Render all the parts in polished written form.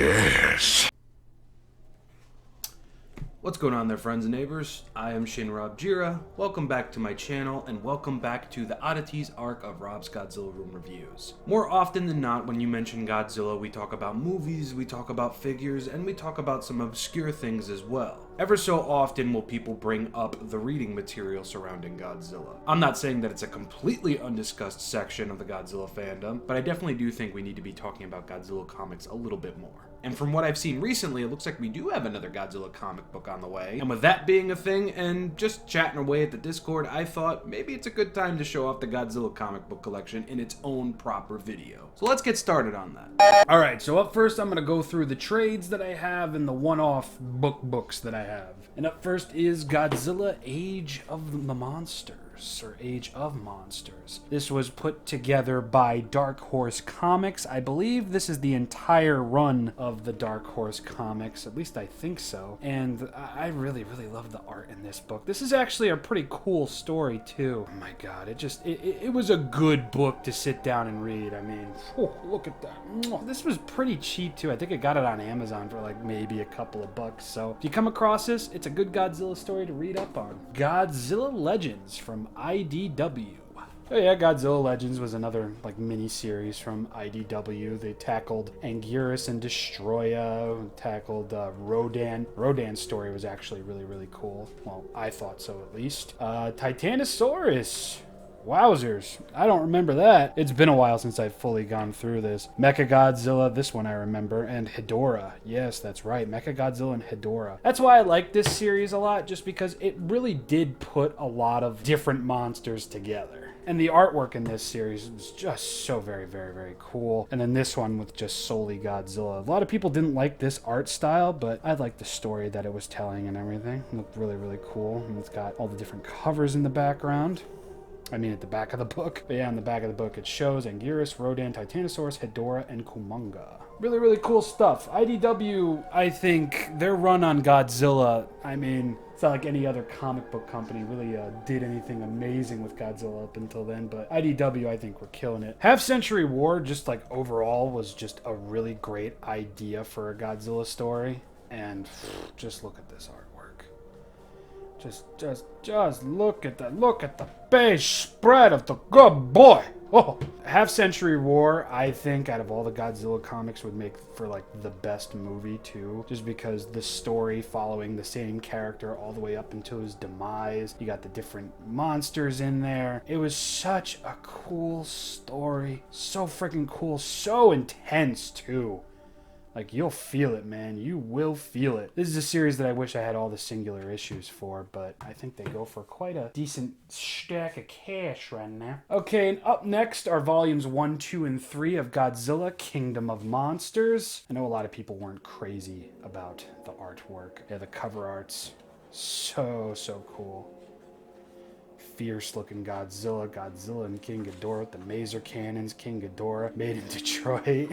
yes. What's going on there, friends and neighbors? I am ShinRobjira. Welcome back to my channel, and welcome back to the Oddities arc of Rob's Godzilla Room Reviews. More often than not, when you mention Godzilla, we talk about movies, we talk about figures, and we talk about some obscure things as well. Ever so often will people bring up the reading material surrounding Godzilla. I'm not saying that it's a completely undiscussed section of the Godzilla fandom, but I definitely do think we need to be talking about Godzilla comics a little bit more. And from what I've seen recently, it looks like we do have another Godzilla comic book on the way. And with that being a thing, and just chatting away at the Discord, I thought maybe it's a good time to show off the Godzilla comic book collection in its own proper video. So let's get started on that. Alright, so up first I'm going to go through the trades that I have and the one-off books that I have. And up first is Godzilla Age of the Monsters. Or Age of Monsters. This was put together by Dark Horse Comics. I believe this is the entire run of the Dark Horse Comics, at least I think so. And I really love the art in this book. This is actually a pretty cool story too. Oh my god, it was a good book to sit down and read. I mean, look at that. This was pretty cheap too. I think I got it on Amazon for like maybe a couple of bucks. So if you come across this, it's a good Godzilla story to read up on. Godzilla Legends from IDW. Oh yeah, Godzilla Legends was another like mini-series from IDW. They tackled Anguirus and Destroya, tackled Rodan. Rodan's story was actually really cool. Well, I thought so at least. Titanosaurus. Wowzers. I don't remember that. It's been a while since I've fully gone through this. Mechagodzilla, this one I remember, and Hedorah. Yes, that's right. Mechagodzilla and Hedorah. That's why I like this series a lot, just because it really did put a lot of different monsters together. And the artwork in this series was just so very cool. And then this one with just solely Godzilla. A lot of people didn't like this art style, but I liked the story that it was telling and everything. It looked really cool. And it's got all the different covers in the background. I mean, at the back of the book. But yeah, on the back of the book, it shows Anguirus, Rodan, Titanosaurus, Hedorah, and Kumonga. Really cool stuff. IDW, I think, their run on Godzilla, I mean, it's not like any other comic book company really did anything amazing with Godzilla up until then, but IDW, I think, were killing it. Half Century War, just like overall, was just a really great idea for a Godzilla story. And just look at this artwork. Just look at that. Look at the page spread of the good boy. Oh, Half Century War, I think, out of all the Godzilla comics, would make for like the best movie too. Just because the story following the same character all the way up until his demise. You got the different monsters in there. It was such a cool story. So freaking cool. So intense too. Like, you'll feel it, man. You will feel it. This is a series that I wish I had all the singular issues for, but I think they go for quite a decent stack of cash right now. Okay, and up next are volumes 1, 2, and 3 of Godzilla Kingdom of Monsters. I know a lot of people weren't crazy about the artwork. Yeah, the cover art's so cool. Fierce looking Godzilla and King Ghidorah with the maser cannons, King Ghidorah made in Detroit.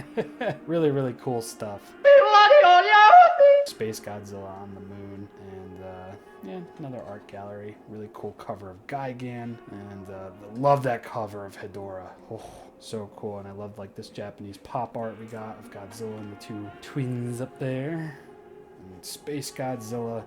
really cool stuff. Space Godzilla on the moon, and yeah, another art gallery. Really cool cover of Gigan, and love that cover of Hedorah. Oh, so cool, and I love like this Japanese pop art we got of Godzilla and the two twins up there, and Space Godzilla.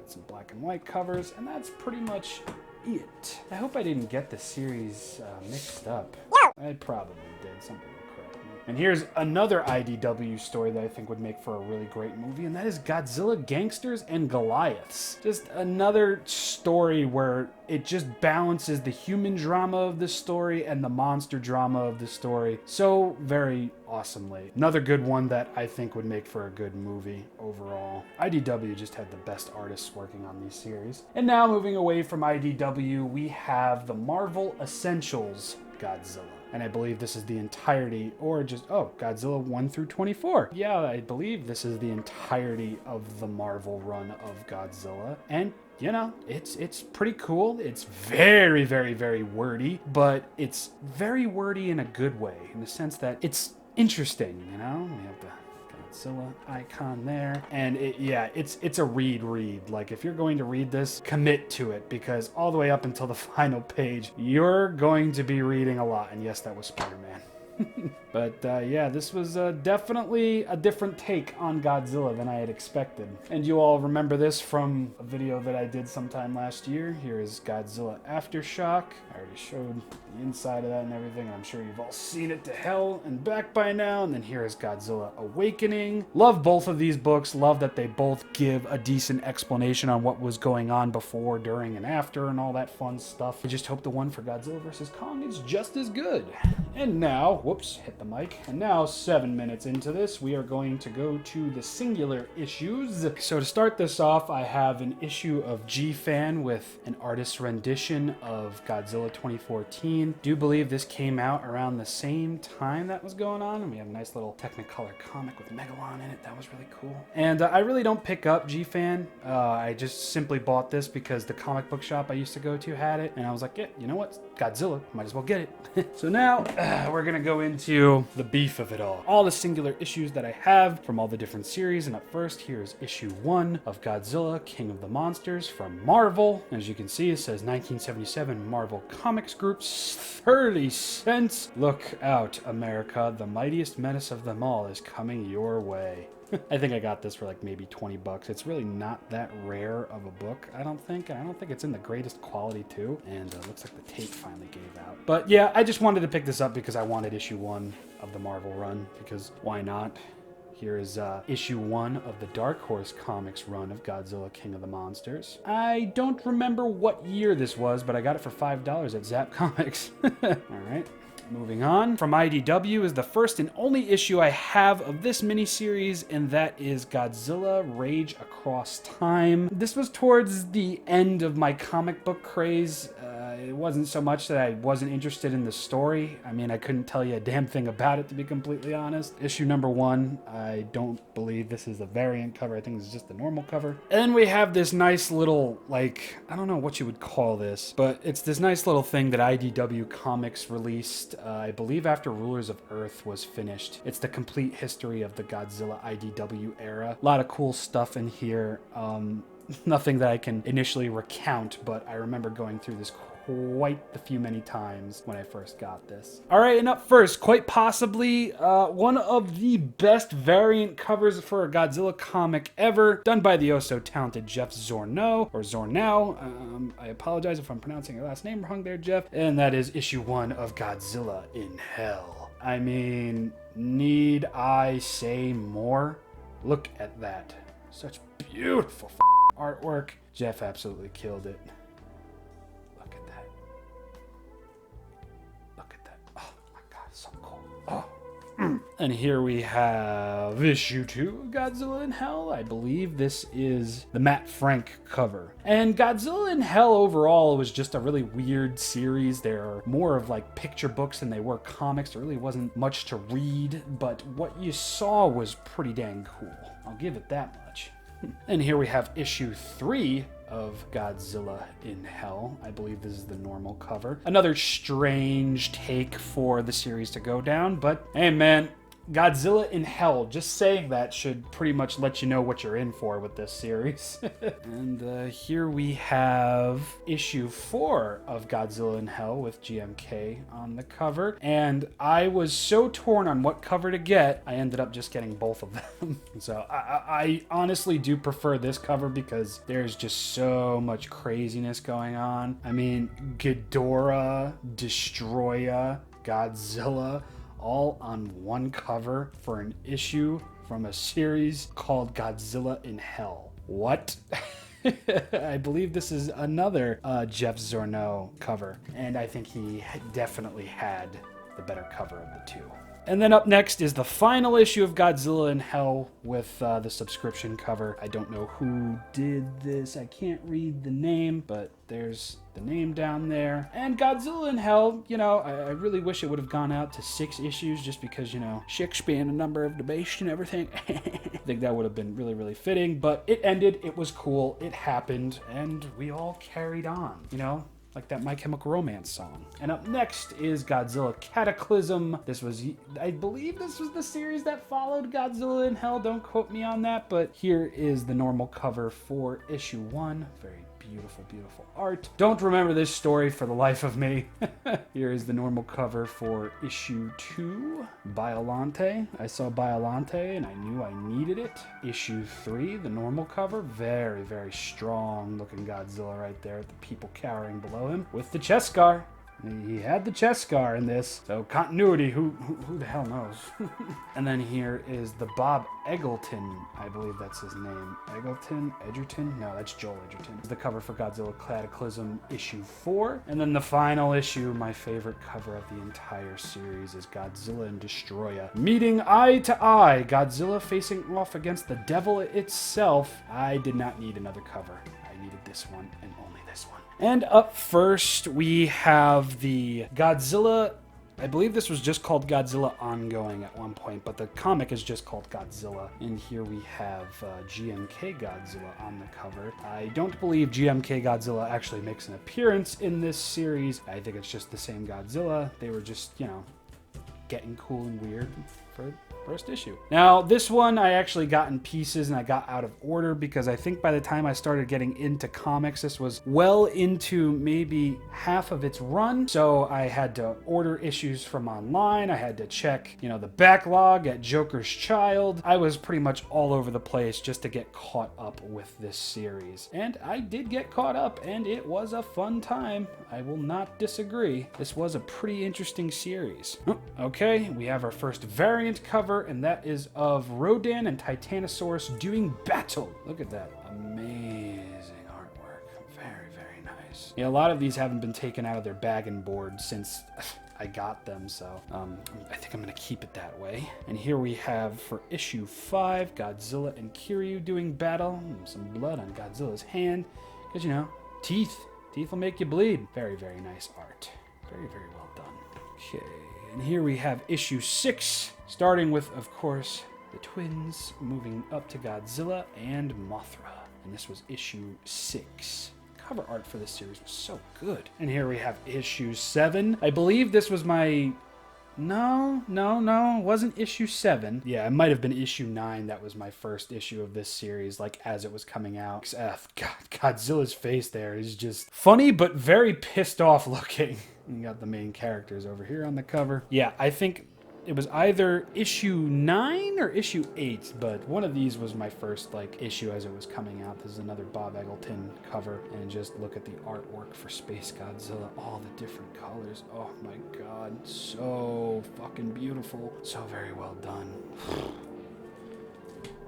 Some black and white covers, and that's pretty much it. I hope I didn't get the series mixed up. I probably did. Something will correct me. And here's another IDW story that I think would make for a really great movie, and that is Godzilla Gangsters and Goliaths. Just another story where it just balances the human drama of the story and the monster drama of the story so very awesomely. Another good one that I think would make for a good movie overall. IDW just had the best artists working on these series. And now moving away from IDW, we have the Marvel Essentials Godzilla. And I believe this is the entirety, or just, Godzilla 1 through 24. Yeah, I believe this is the entirety of the Marvel run of Godzilla. And you know, it's pretty cool. It's very wordy, but it's very wordy in a good way, in the sense that it's interesting, you know? We have the Godzilla icon there, and it's a read. Like, if you're going to read this, commit to it, because all the way up until the final page, you're going to be reading a lot. And yes, that was Spider-Man. But yeah, this was definitely a different take on Godzilla than I had expected. And you all remember this from a video that I did sometime last year. Here is Godzilla Aftershock. I already showed the inside of that and everything, and I'm sure you've all seen it to hell and back by now. And then here is Godzilla Awakening. Love both of these books. Love that they both give a decent explanation on what was going on before, during, and after, and all that fun stuff. I just hope the one for Godzilla vs. Kong is just as good. And now, whoops, hit the mic. And now, 7 minutes into this, we are going to go to the singular issues. So to start this off, I have an issue of G-Fan with an artist's rendition of Godzilla 2014. Do believe this came out around the same time that was going on, and we have a nice little Technicolor comic with Megalon in it. That was really cool. And I really don't pick up G-Fan. I just simply bought this because the comic book shop I used to go to had it, and I was like, yeah, you know what? Godzilla, might as well get it. So now we're gonna go into the beef of it all the singular issues that I have from all the different series. And up first, here's issue 1 of Godzilla King of the Monsters from Marvel. As you can see, it says 1977 Marvel Comics Group, 30 cents. Look out, America, the mightiest menace of them all is coming your way. I think I got this for like maybe 20 bucks. It's really not that rare of a book, I don't think. And I don't think it's in the greatest quality too. And it looks like the tape finally gave out. But yeah, I just wanted to pick this up because I wanted issue 1 of the Marvel run, because why not? Here is issue 1 of the Dark Horse Comics run of Godzilla King of the Monsters. I don't remember what year this was, but I got it for $5 at Zap Comics. All right. Moving on, from IDW is the first and only issue I have of this miniseries, and that is Godzilla Rage Across Time. This was towards the end of my comic book craze. It wasn't so much that I wasn't interested in the story. I mean, I couldn't tell you a damn thing about it, to be completely honest. Issue number 1, I don't believe this is a variant cover. I think it's just the normal cover. And then we have this nice little, like, I don't know what you would call this, but it's this nice little thing that IDW Comics released, I believe after Rulers of Earth was finished. It's the complete history of the Godzilla IDW era. A lot of cool stuff in here. Nothing that I can initially recount, but I remember going through this quite the few many times when I first got this. All right, and up first, quite possibly one of the best variant covers for a Godzilla comic ever, done by the oh so talented Jeff Zornow, or Zornow. I apologize if I'm pronouncing your last name wrong there, Jeff. And that is issue 1 of Godzilla in Hell. I mean, need I say more? Look at that. Such beautiful artwork. Jeff absolutely killed it. So cool. Oh. And here we have issue 2 of Godzilla in Hell. I believe this is the Matt Frank cover. And Godzilla in Hell overall was just a really weird series. They're more of like picture books than they were comics. There really wasn't much to read, but what you saw was pretty dang cool. I'll give it that much. And here we have issue 3 of Godzilla in Hell. I believe this is the normal cover. Another strange take for the series to go down, but hey man, Godzilla in Hell, just saying that should pretty much let you know what you're in for with this series. And here we have issue 4 of Godzilla in Hell with GMK on the cover. And I was so torn on what cover to get, I ended up just getting both of them. So I honestly do prefer this cover because there's just so much craziness going on. I mean, Ghidorah, Destroya, Godzilla, all on one cover for an issue from a series called Godzilla in Hell. What? I believe this is another Jeff Zornow cover, and I think he definitely had the better cover of the two. And then up next is the final issue of Godzilla in Hell with the subscription cover. I don't know who did this. I can't read the name, but there's the name down there. And Godzilla in Hell, you know, I really wish it would have gone out to 6 issues just because, you know, 6 being a number of debased and everything. I think that would have been really, really fitting, but it ended. It was cool. It happened, and we all carried on, you know? Like that My Chemical Romance song. And up next is Godzilla Cataclysm. This was, I believe this was the series that followed Godzilla in Hell. Don't quote me on that, but here is the normal cover for issue 1. Very Beautiful, beautiful art. Don't remember this story for the life of me. Here is the normal cover for issue 2, Biolante. I saw Biolante and I knew I needed it. Issue 3, the normal cover. Very, very strong looking Godzilla right there, the people cowering below him with the chest scar. He had the chest scar in this, so continuity, who the hell knows? And then here is the Bob Eggleton, I believe that's his name. Edgerton? No, that's Joel Edgerton. The cover for Godzilla Cataclysm issue 4. And then the final issue, my favorite cover of the entire series, is Godzilla and Destroya meeting eye to eye. Godzilla facing off against the devil itself. I did not need another cover. I needed this one and only this one. And up first, we have the Godzilla. I believe this was just called Godzilla Ongoing at one point, but the comic is just called Godzilla. And here we have GMK Godzilla on the cover. I don't believe GMK Godzilla actually makes an appearance in this series. I think it's just the same Godzilla. They were just, you know, getting cool and weird for first issue. Now, this one I actually got in pieces and I got out of order because I think by the time I started getting into comics, this was well into maybe half of its run. So I had to order issues from online. I had to check, you know, the backlog at Joker's Child. I was pretty much all over the place just to get caught up with this series. And I did get caught up and it was a fun time. I will not disagree. This was a pretty interesting series. Okay, we have our first variant cover, and that is of Rodan and Titanosaurus doing battle. Look at that. Amazing artwork. Very, very nice. Yeah, a lot of these haven't been taken out of their bag and board since I got them, so I think I'm going to keep it that way. And here we have, for issue 5, Godzilla and Kiryu doing battle. Some blood on Godzilla's hand, because, you know, teeth. Teeth will make you bleed. Very, very nice art. Very, very well done. Okay, and here we have issue 6, starting with, of course, the twins moving up to Godzilla and Mothra. And this was issue 6. Cover art for this series was so good. And here we have issue 7. I believe this was my... No, it wasn't issue 7. Yeah, it might have been issue 9. That was my first issue of this series, like, as it was coming out. God, Godzilla's face there is just funny, but very pissed off looking. You got the main characters over here on the cover. Yeah, I think it was either issue 9 or issue 8, but one of these was my first, like, issue as it was coming out. This is another Bob Eggleton cover, and just look at the artwork for Space Godzilla, all the different colors. Oh my god, so fucking beautiful. So very well done.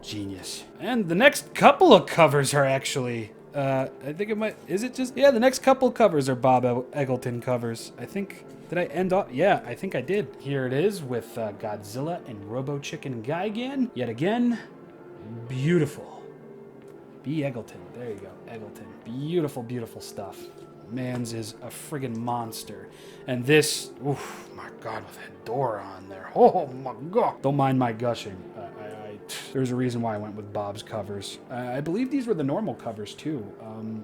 Genius. And the next couple of covers are actually... I think it might... Is it just... Yeah, the next couple covers are Bob Eggleton covers. I think... Did I end off? Yeah, I think I did. Here it is with Godzilla and Robo Chicken Gigan. Yet again, beautiful. B. Eggleton. There you go, Eggleton. Beautiful, beautiful stuff. Man's is a friggin' monster. And this... Oof, my god, with Hedorah on there. Oh my god. Don't mind my gushing. There's a reason why I went with Bob's covers. I believe these were the normal covers too.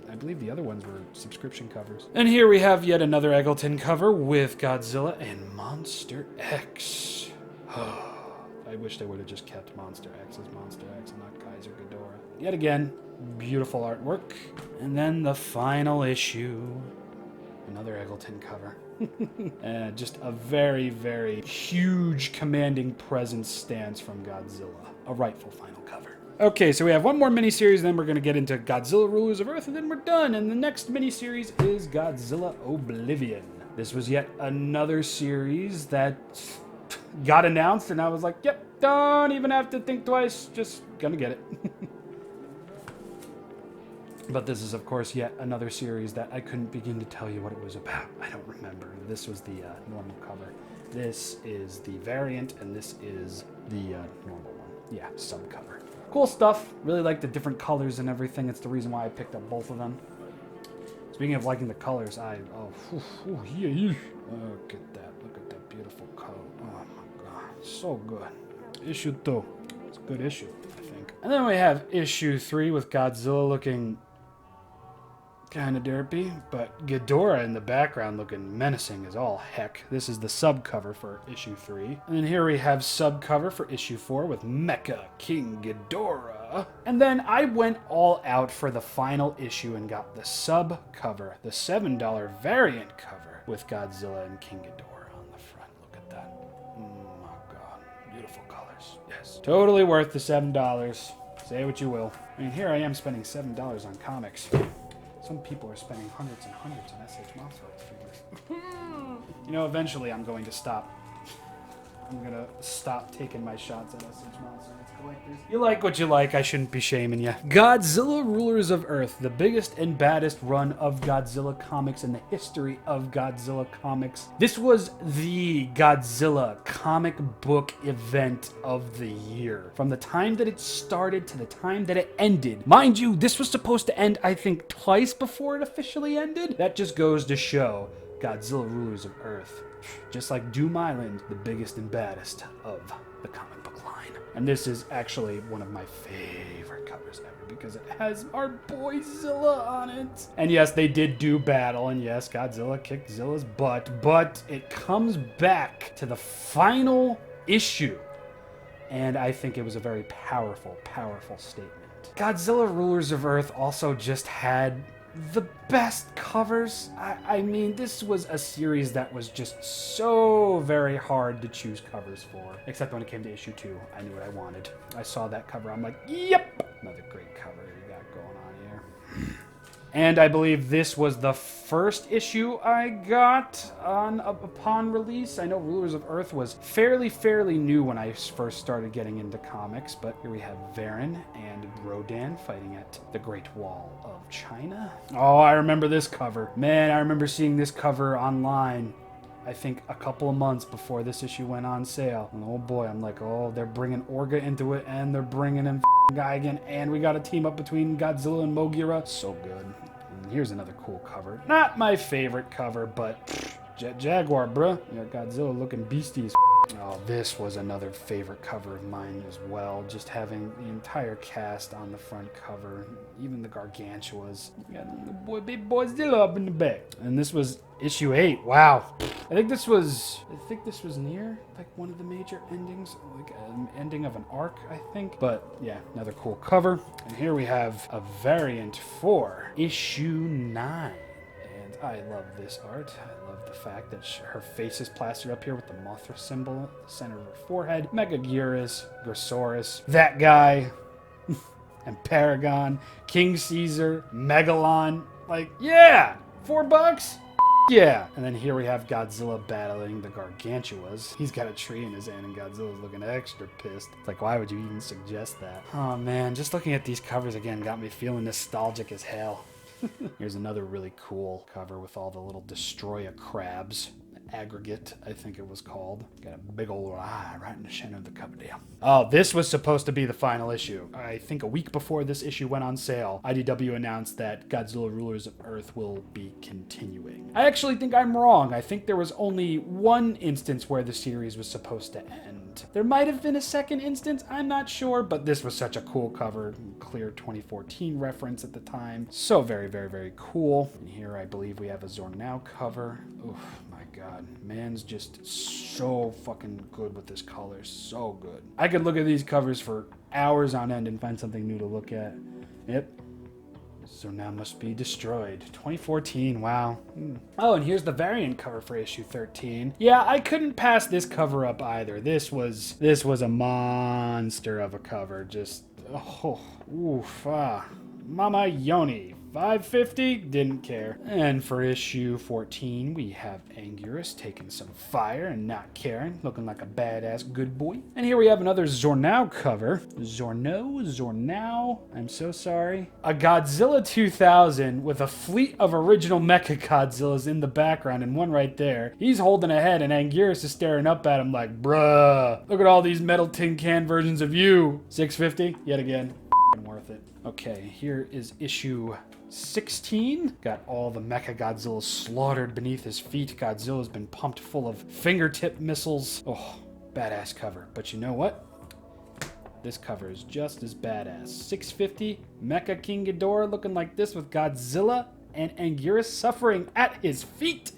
I believe the other ones were subscription covers. And here we have yet another Eggleton cover with Godzilla and Monster X. I wish they would have just kept Monster X as Monster X and not Kaiser Ghidorah. Yet again, beautiful artwork. And then the final issue. Another Eggleton cover. Just a very, very huge commanding presence stance from Godzilla. A rightful final cover. Okay, so we have one more miniseries, then we're going to get into Godzilla Rulers of Earth, and then we're done. And the next miniseries is Godzilla Oblivion. This was yet another series that got announced, and I was like, yep, don't even have to think twice, just gonna get it. But this is, of course, yet another series that I couldn't begin to tell you what it was about. I don't remember. This was the normal cover. This is the variant, and this is the normal one. Yeah, subcover. Cool stuff. Really like the different colors and everything. It's the reason why I picked up both of them. Speaking of liking the colors, yeah. Look at that. Look at that beautiful color. Oh my god, so good. Issue 2. It's a good issue, I think. And then we have issue 3 with Godzilla looking kind of derpy, but Ghidorah in the background looking menacing as all heck. This is the subcover for issue 3. And then here we have subcover for issue 4 with Mecha King Ghidorah. And then I went all out for the final issue and got the sub cover, the $7 variant cover with Godzilla and King Ghidorah on the front. Look at that. Oh my god. Beautiful colors. Yes. Totally worth the $7. Say what you will. I mean, here I am spending $7 on comics. Some people are spending hundreds and hundreds on SH Monster figures. You know, eventually I'm going to stop. I'm gonna stop taking my shots at SH Monster collectors. You like what you like, I shouldn't be shaming you. Godzilla Rulers of Earth, the biggest and baddest run of Godzilla comics in the history of Godzilla comics. This was the Godzilla comic book event of the year. From the time that it started to the time that it ended. Mind you, this was supposed to end, I think, twice before it officially ended. That just goes to show Godzilla Rulers of Earth. Just like Doom Island, the biggest and baddest of the comic book line. And this is actually one of my favorite covers ever because it has our boy Zilla on it. And yes, they did do battle, and yes, Godzilla kicked Zilla's butt, but it comes back to the final issue. And I think it was a very powerful, powerful statement. Godzilla Rulers of Earth also just had the best covers. I mean, this was a series that was just so very hard to choose covers for. Except when it came to issue 2, I knew what I wanted. I saw that cover, I'm like, yep! Another great cover you got going on here. And I believe this was the first issue I got upon release. I know Rulers of Earth was fairly new when I first started getting into comics, but here we have Varan and Rodan fighting at the Great Wall of China. Oh, I remember this cover. Man, I remember seeing this cover online, I think a couple of months before this issue went on sale. And oh boy, I'm like, oh, they're bringing Orga into it, and they're bringing in Gigan, and we got a team up between Godzilla and Mogira. So good. And here's another cool cover. Not my favorite cover, but Jet Jaguar, bruh. You got Godzilla looking beasties. Oh, this was another favorite cover of mine as well. Just having the entire cast on the front cover, even the Gargantuas. You got the boy, big boy Zilla up in the back. And this was issue 8. Wow. I think this was near like one of the major endings, like an ending of an arc, I think. But yeah, another cool cover. And here we have a variant for issue 9. And I love this art. I love the fact that her face is plastered up here with the Mothra symbol at the center of her forehead. Megaguirus, Grossaurus, that guy, and Paragon, King Caesar, Megalon. Like, yeah! $4? Yeah! And then here we have Godzilla battling the Gargantuas. He's got a tree in his hand and Godzilla's looking extra pissed. It's like, why would you even suggest that? Oh man, just looking at these covers again got me feeling nostalgic as hell. Here's another really cool cover with all the little Destroyer crabs. Aggregate, I think it was called. Got a big old eye right in the center of the cover there. Oh, this was supposed to be the final issue. I think a week before this issue went on sale, IDW announced that Godzilla Rulers of Earth will be continuing. I actually think I'm wrong. I think there was only one instance where the series was supposed to end. There might have been a second instance, I'm not sure, but this was such a cool cover. Clear 2014 reference at the time. So very cool. And here I believe we have a Zornau cover. Oof. God, man's just so fucking good with this color. So good. I could look at these covers for hours on end and find something new to look at. Yep. So now must be destroyed. 2014, wow. Oh, and here's the variant cover for issue 13. Yeah, I couldn't pass this cover up either. This was a monster of a cover. Just, oh, oof, Mama Yoni. $5.50, didn't care. And for issue 14, we have Anguirus taking some fire and not caring, looking like a badass good boy. And here we have another Zornau cover. Zornau, I'm so sorry. A Godzilla 2000 with a fleet of original Mecha Godzillas in the background and one right there. He's holding a head and Anguirus is staring up at him like, bruh, look at all these metal tin can versions of you. $6.50, yet again, worth it. Okay, here is issue 16. Got all the Mecha Godzilla slaughtered beneath his feet. Godzilla's been pumped full of fingertip missiles. Oh, badass cover. But you know what? This cover is just as badass. $6.50. Mecha King Ghidorah looking like this with Godzilla and Anguirus suffering at his feet.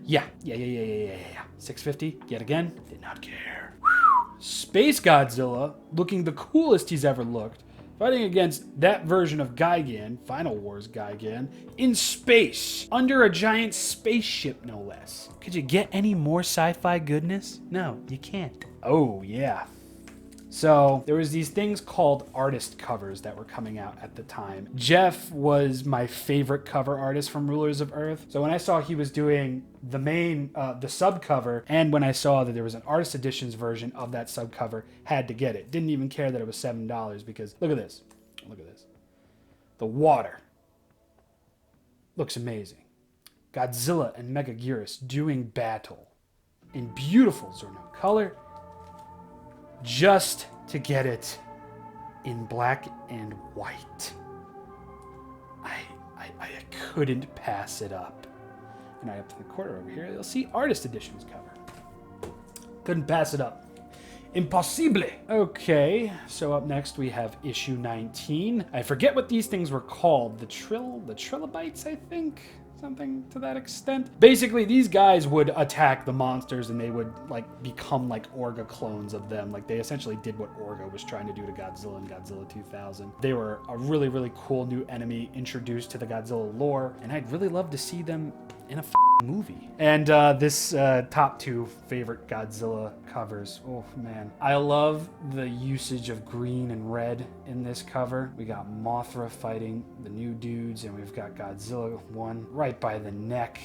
Yeah. $6.50. Yet again, did not care. Space Godzilla looking the coolest he's ever looked. fighting against that version of Gigan, Final Wars Gigan, in space, under a giant spaceship, no less. Could you get any more sci-fi goodness? No, you can't. Oh, yeah. So there was these things called artist covers that were coming out at the time. Jeff was my favorite cover artist from Rulers of Earth. So when I saw he was doing the main, the sub cover, and when I saw that there was an artist editions version of that sub cover, had to get it. Didn't even care that it was $7 because look at this. Look at this. The water looks amazing. Godzilla and Megaguirus doing battle in beautiful Zorno color, just to get it in black and white. I couldn't pass it up. And up to the corner over here, you'll see artist editions cover. Couldn't pass it up. Impossible. Okay, so up next we have issue 19. I forget what these things were called. The trilobites, I think? Something to that extent. Basically, these guys would attack the monsters and they would like become like Orga clones of them. Like they essentially did what Orga was trying to do to Godzilla in Godzilla 2000. They were a really, really cool new enemy introduced to the Godzilla lore, and I'd really love to see them in a movie. And this top two favorite Godzilla covers. Oh man, I love the usage of green and red in this cover. We got Mothra fighting the new dudes, and we've got Godzilla one right by the neck.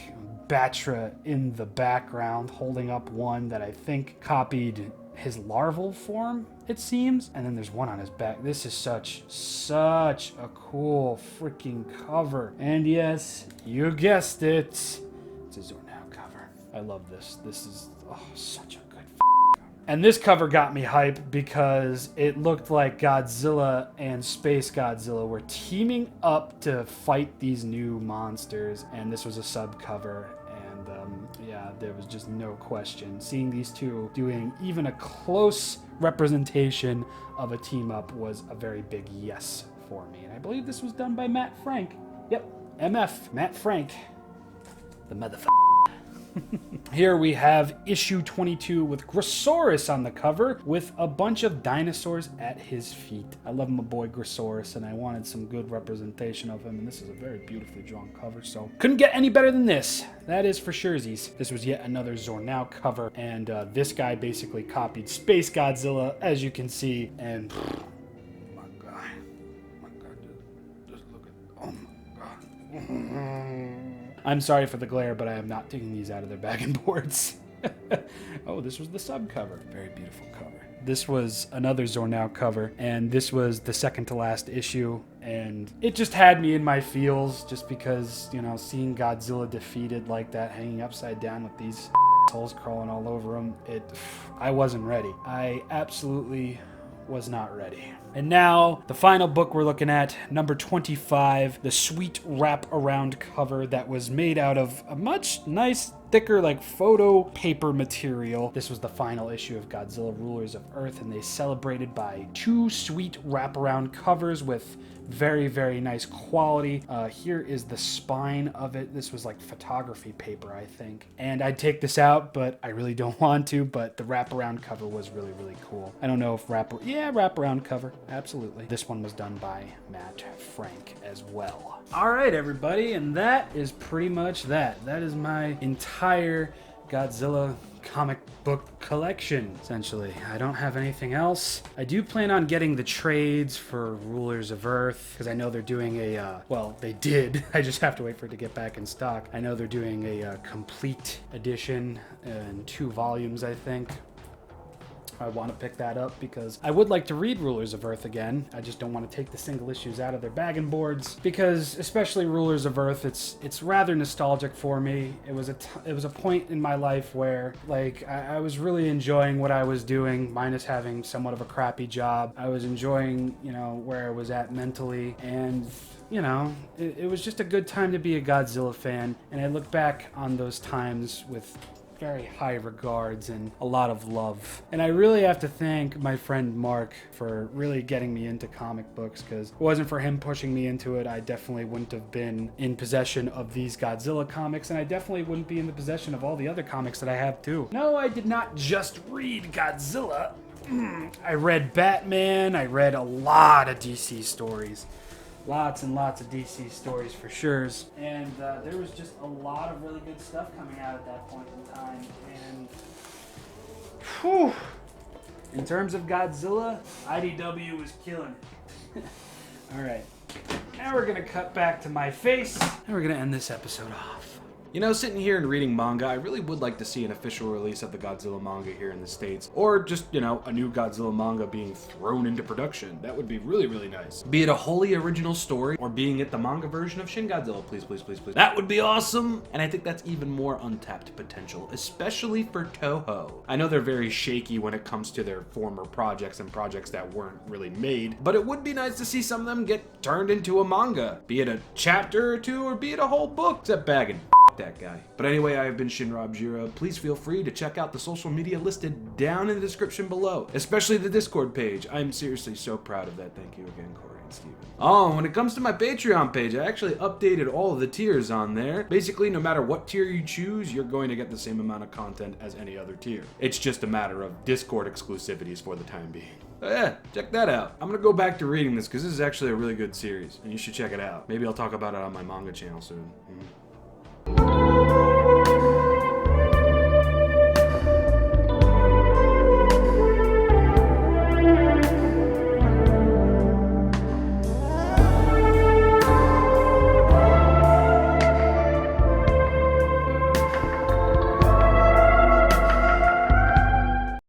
Batra in the background holding up one that I think copied his larval form, it seems. And then there's one on his back. This is such a cool freaking cover. And yes, you guessed it, it's a Zornau cover. I love this. This is such a good cover. And this cover got me hype because it looked like Godzilla and Space Godzilla were teaming up to fight these new monsters. And this was a sub cover. Yeah, there was just no question. Seeing these two doing even a close representation of a team up was a very big yes for me. And I believe this was done by Matt Frank. Yep, MF, Matt Frank, the motherfucker. Here we have issue 22 with Grossaurus on the cover with a bunch of dinosaurs at his feet. I love my boy Grossaurus and I wanted some good representation of him, and this is a very beautifully drawn cover, so couldn't get any better than this. That is for surezies. This was yet another Zornau cover, and this guy basically copied Space Godzilla, as you can see, and my God, just look at, oh my God. I'm sorry for the glare, but I am not taking these out of their bag and boards. Oh, this was the sub cover. Very beautiful cover. This was another Zornau cover, and this was the second to last issue, and it just had me in my feels just because, you know, seeing Godzilla defeated like that, hanging upside down with these assholes crawling all over him, I wasn't ready. I absolutely was not ready. And now, the final book we're looking at, number 25, the sweet wrap-around cover that was made out of a much nice, thicker, like, photo paper material. This was the final issue of Godzilla Rulers of Earth, and they celebrated by two sweet wrap-around covers with very, very nice quality. Here is the spine of it. This was like photography paper, I think. And I'd take this out, but I really don't want to, but the wraparound cover was really, really cool. I don't know if wraparound cover, absolutely. This one was done by Matt Frank as well. All right, everybody, and that is pretty much that. That is my entire Godzilla comic book collection, essentially. I don't have anything else. I do plan on getting the trades for Rulers of Earth, because I know they're doing a, well, they did. I just have to wait for it to get back in stock. I know they're doing a complete edition in 2 volumes, I think. I want to pick that up because I would like to read Rulers of Earth again. I just don't want to take the single issues out of their bag and boards because, especially Rulers of Earth, it's rather nostalgic for me. It was a point in my life where, like, I was really enjoying what I was doing, minus having somewhat of a crappy job. I was enjoying, you know, where I was at mentally, and you know, it was just a good time to be a Godzilla fan. And I look back on those times with very high regards and a lot of love. And I really have to thank my friend Mark for really getting me into comic books, because if it wasn't for him pushing me into it, I definitely wouldn't have been in possession of these Godzilla comics, and I definitely wouldn't be in the possession of all the other comics that I have too. No, I did not just read Godzilla. I read Batman. I read a lot of DC stories. Lots and lots of DC stories for sure. And there was just a lot of really good stuff coming out at that point in time. And whew, in terms of Godzilla, IDW was killing it. All right, now we're gonna cut back to my face, and we're gonna end this episode off. You know, sitting here and reading manga, I really would like to see an official release of the Godzilla manga here in the States. Or just, you know, a new Godzilla manga being thrown into production. That would be really, really nice. Be it a wholly original story, or being it the manga version of Shin Godzilla, please, please, please, please. That would be awesome! And I think that's even more untapped potential, especially for Toho. I know they're very shaky when it comes to their former projects and projects that weren't really made, but it would be nice to see some of them get turned into a manga. Be it a chapter or two, or be it a whole book. Except bagging. That guy. But anyway, I have been ShinRobjira. Please feel free to check out the social media listed down in the description below, especially the Discord page. I'm seriously so proud of that. Thank you again, Corey and Steven. Oh, when it comes to my Patreon page, I actually updated all of the tiers on there. Basically, no matter what tier you choose, you're going to get the same amount of content as any other tier. It's just a matter of Discord exclusivities for the time being. So yeah, check that out. I'm gonna go back to reading this because this is actually a really good series, and you should check it out. Maybe I'll talk about it on my manga channel soon.